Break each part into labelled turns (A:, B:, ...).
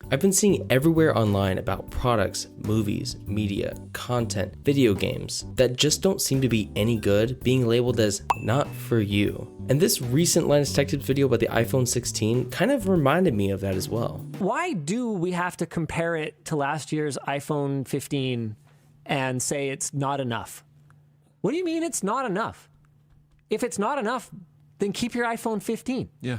A: I've been seeing everywhere online about products, movies, media, content, video games that just don't seem to be any good being labeled as not for you. And this recent Linus Tech Tips video about the iPhone 16 kind of reminded me of that as well.
B: Why do we have to compare it to last year's iPhone 15 and say it's not enough? What do you mean it's not enough? If it's not enough, then keep your iPhone 15.
C: Yeah.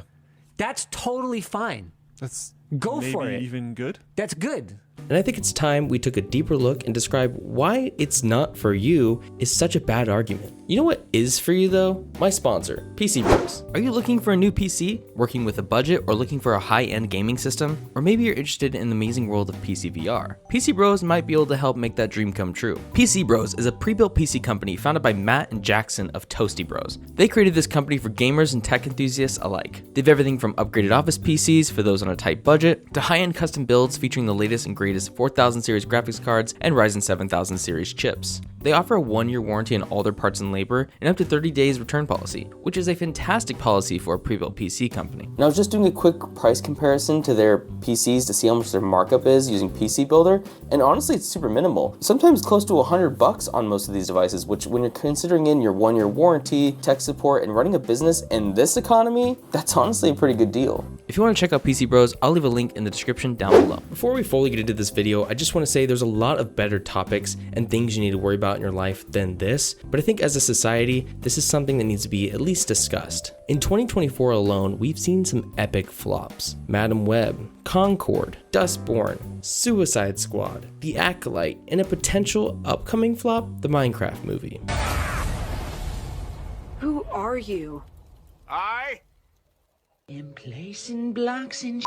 B: That's totally fine.
C: That's
B: Go
C: maybe
B: for it.
C: Even good.
B: That's good.
A: And I think it's time we took a deeper look and describe why it's not for you is such a bad argument. You know what is for you though? My sponsor, PC Bros. Are you looking for a new PC, working with a budget, or looking for a high-end gaming system? Or maybe you're interested in the amazing world of PC VR. PC Bros might be able to help make that dream come true. PC Bros is a pre-built PC company founded by Matt and Jackson of Toasty Bros. They created this company for gamers and tech enthusiasts alike. They have everything from upgraded office PCs for those on a tight budget, to high-end custom builds featuring the latest and greatest 4000 series graphics cards and Ryzen 7000 series chips. They offer a 1-year warranty on all their parts and labor and up to 30 days return policy, which is a fantastic policy for a pre-built PC company.
D: And I was just doing a quick price comparison to their PCs to see how much their markup is using PC Builder, and honestly it's super minimal. Sometimes close to $100 on most of these devices, which when you're considering in your 1-year warranty, tech support, and running a business in this economy, that's honestly a pretty good deal.
A: If you want to check out PC Bros, I'll leave a link in the description down below. Before we fully get into this video, I just want to say there's a lot of better topics and things you need to worry about in your life than this, but I think as a society, this is something that needs to be at least discussed. In 2024 alone, we've seen some epic flops. Madam Web, Concord, Dustborn, Suicide Squad, The Acolyte, and a potential upcoming flop, the Minecraft movie.
E: Who are you?
F: I
G: am placing blocks and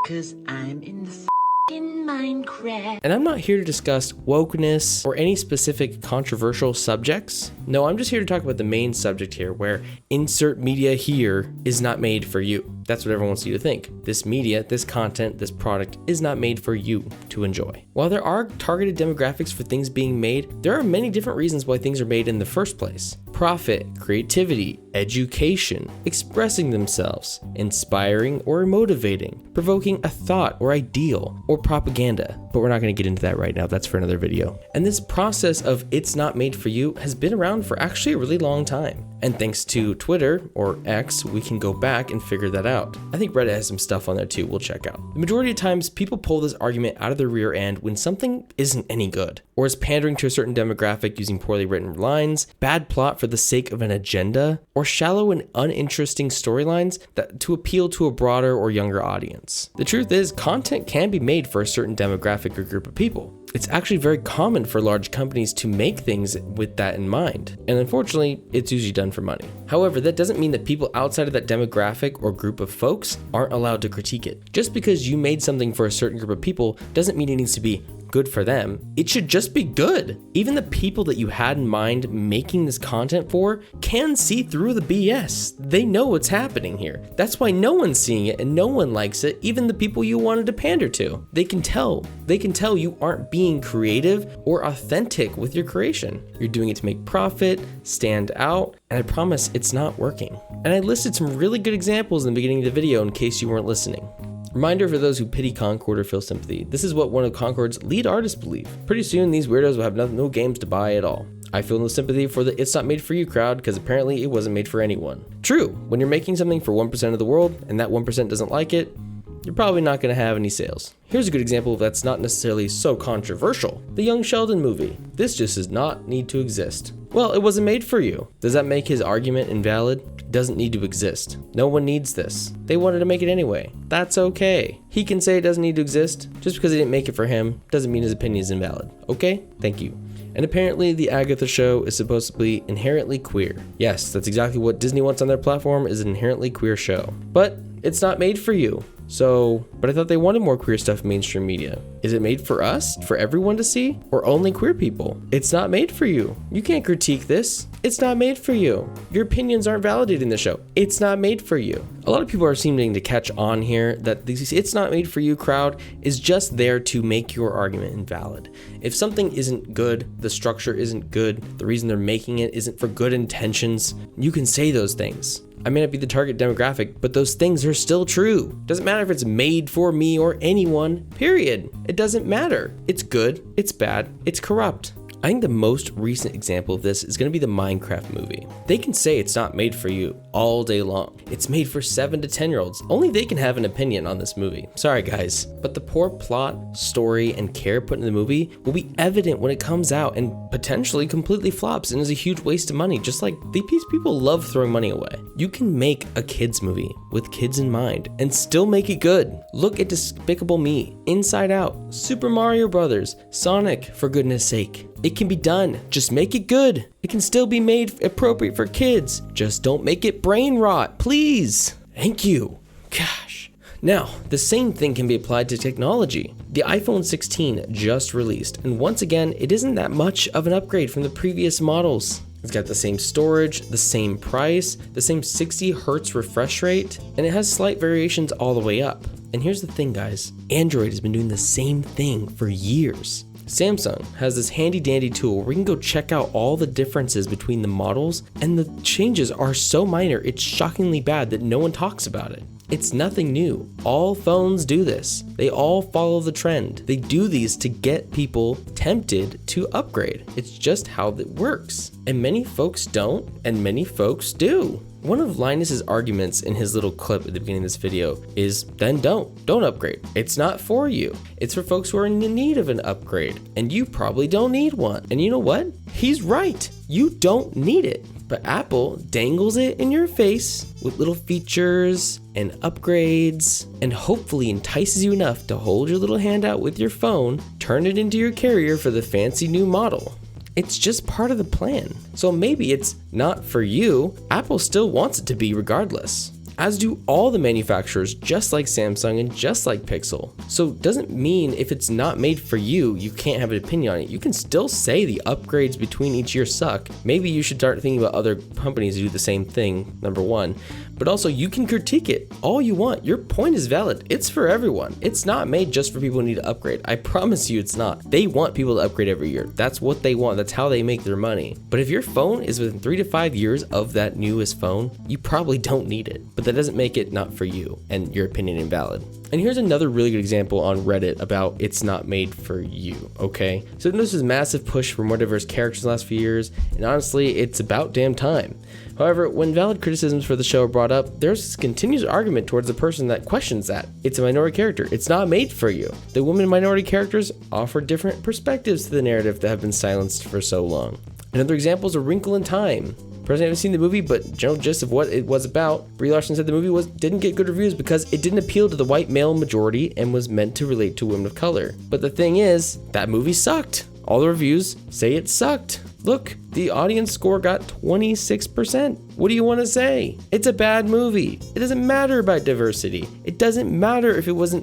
G: cause I'm in the in Minecraft.
A: And I'm not here to discuss wokeness or any specific controversial subjects. No, I'm just here to talk about the main subject here, where insert media here is not made for you. That's what everyone wants you to think. This media, this content, this product is not made for you to enjoy. While there are targeted demographics for things being made, there are many different reasons why things are made in the first place. Profit, creativity, education, expressing themselves, inspiring or motivating, provoking a thought or ideal, or propaganda. But we're not going to get into that right now, that's for another video. And this process of it's not made for you has been around for actually a really long time. And thanks to Twitter, or X, we can go back and figure that out. I think Reddit has some stuff on there too, we'll check out. The majority of times, people pull this argument out of their rear end when something isn't any good, or is pandering to a certain demographic using poorly written lines, bad plot for the sake of an agenda, or shallow and uninteresting storylines that to appeal to a broader or younger audience. The truth is, content can be made for a certain demographic or group of people. It's actually very common for large companies to make things with that in mind. And unfortunately, it's usually done for money. However, that doesn't mean that people outside of that demographic or group of folks aren't allowed to critique it. Just because you made something for a certain group of people doesn't mean it needs to be good for them. It should just be good. Even the people that you had in mind making this content for can see through the BS. They know what's happening here. That's why no one's seeing it and no one likes it, even the people you wanted to pander to. They can tell you aren't being creative or authentic with your creation. You're doing it to make profit, stand out, and I promise it's not working. And I listed some really good examples in the beginning of the video in case you weren't listening. Reminder for those who pity Concord or feel sympathy, this is what one of Concord's lead artists believe. Pretty soon these weirdos will have no games to buy at all. I feel no sympathy for the it's not made for you crowd, because apparently it wasn't made for anyone. True, when you're making something for 1% of the world and that 1% doesn't like it, you're probably not going to have any sales. Here's a good example that's not necessarily so controversial. The Young Sheldon movie. This just does not need to exist. Well, it wasn't made for you. Does that make his argument invalid? It doesn't need to exist. No one needs this. They wanted to make it anyway. That's okay. He can say it doesn't need to exist. Just because he didn't make it for him doesn't mean his opinion is invalid. Okay? Thank you. And apparently the Agatha show is supposed to be inherently queer. Yes, that's exactly what Disney wants on their platform, is an inherently queer show. But it's not made for you. But I thought they wanted more queer stuff in mainstream media. Is it made for us? For everyone to see? Or only queer people? It's not made for you. You can't critique this. It's not made for you. Your opinions aren't validated in the show. It's not made for you. A lot of people are seeming to catch on here that this it's not made for you crowd is just there to make your argument invalid. If something isn't good, the structure isn't good, the reason they're making it isn't for good intentions, you can say those things. I may not be the target demographic, but those things are still true. Doesn't matter if it's made for me or anyone, period. It doesn't matter. It's good, it's bad, it's corrupt. I think the most recent example of this is going to be the Minecraft movie. They can say it's not made for you all day long. It's made for 7 to 10-year-olds. Only they can have an opinion on this movie. Sorry guys. But the poor plot, story, and care put in the movie will be evident when it comes out and potentially completely flops and is a huge waste of money, just like these people love throwing money away. You can make a kids movie with kids in mind and still make it good. Look at Despicable Me, Inside Out, Super Mario Brothers, Sonic, for goodness sake. It can be done. Just make it good. It can still be made appropriate for kids. Just don't make it brain rot, please. Thank you. Gosh. Now, the same thing can be applied to technology. The iPhone 16 just released, and once again, it isn't that much of an upgrade from the previous models. It's got the same storage, the same price, the same 60 Hz refresh rate, and it has slight variations all the way up. And here's the thing, guys. Android has been doing the same thing for years. Samsung has this handy dandy tool where we can go check out all the differences between the models, and the changes are so minor it's shockingly bad that no one talks about it. It's nothing new. All phones do this. They all follow the trend. They do these to get people tempted to upgrade. It's just how it works. And many folks don't, and many folks do. One of Linus's arguments in his little clip at the beginning of this video is, then don't upgrade. It's not for you. It's for folks who are in need of an upgrade, and you probably don't need one. And you know what? He's right. You don't need it. But Apple dangles it in your face with little features and upgrades, and hopefully entices you enough to hold your little hand out with your phone, turn it into your carrier for the fancy new model. It's just part of the plan. So maybe it's not for you. Apple still wants it to be regardless, as do all the manufacturers, just like Samsung and just like Pixel. So it doesn't mean if it's not made for you, you can't have an opinion on it. You can still say the upgrades between each year suck. Maybe you should start thinking about other companies who do the same thing, number one. But also, you can critique it all you want. Your point is valid. It's for everyone. It's not made just for people who need to upgrade. I promise you it's not. They want people to upgrade every year. That's what they want. That's how they make their money. But if your phone is within 3 to 5 years of that newest phone, you probably don't need it. But that doesn't make it not for you and your opinion invalid. And here's another really good example on Reddit about it's not made for you, okay? So there's this massive push for more diverse characters in the last few years, and honestly, it's about damn time. However, when valid criticisms for the show are brought up, there's this continuous argument towards the person that questions that. It's a minority character. It's not made for you. The women and minority characters offer different perspectives to the narrative that have been silenced for so long. Another example is A Wrinkle in Time. Personally, I haven't seen the movie, but general gist of what it was about. Brie Larson said the movie didn't get good reviews because it didn't appeal to the white male majority and was meant to relate to women of color. But the thing is, that movie sucked. All the reviews say it sucked. Look, the audience score got 26%. What do you want to say? It's a bad movie. It doesn't matter about diversity. It doesn't matter if it was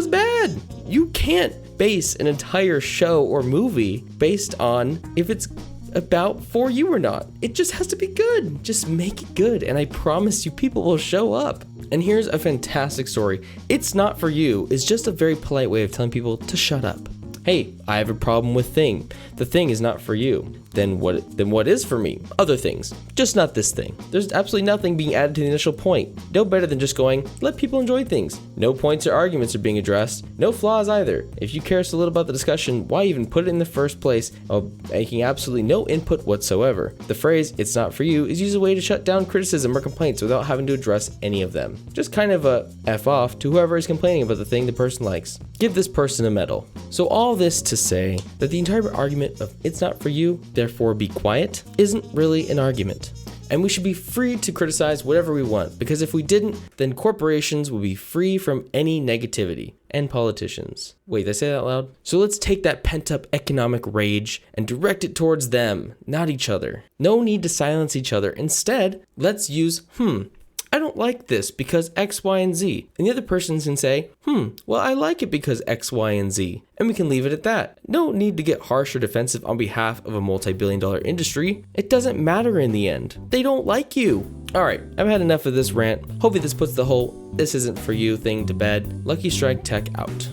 A: bad. You can't base an entire show or movie based on if it's about for you or not. It just has to be good. Just make it good, and I promise you people will show up. And here's a fantastic story. It's not for you is just a very polite way of telling people to shut up. Hey, I have a problem with thing. The thing is not for you. Then what is for me? Other things, just not this thing. There's absolutely nothing being added to the initial point. No better than just going, let people enjoy things. No points or arguments are being addressed. No flaws either. If you care so little about the discussion, why even put it in the first place while making absolutely no input whatsoever? The phrase, it's not for you, is used as a way to shut down criticism or complaints without having to address any of them. Just kind of a F off to whoever is complaining about the thing the person likes. Give this person a medal. So all this to say that the entire argument of it's not for you, therefore be quiet, isn't really an argument. And we should be free to criticize whatever we want, because if we didn't, then corporations would be free from any negativity, and politicians. Wait, did I say that out loud? So let's take that pent-up economic rage and direct it towards them, not each other. No need to silence each other. Instead, let's use, I don't like this because X, Y, and Z. And the other person can say, well, I like it because X, Y, and Z. And we can leave it at that. No need to get harsh or defensive on behalf of a multi-billion-dollar industry. It doesn't matter in the end. They don't like you. All right, I've had enough of this rant. Hopefully this puts the whole this isn't for you thing to bed. Lucky Strike Tech out.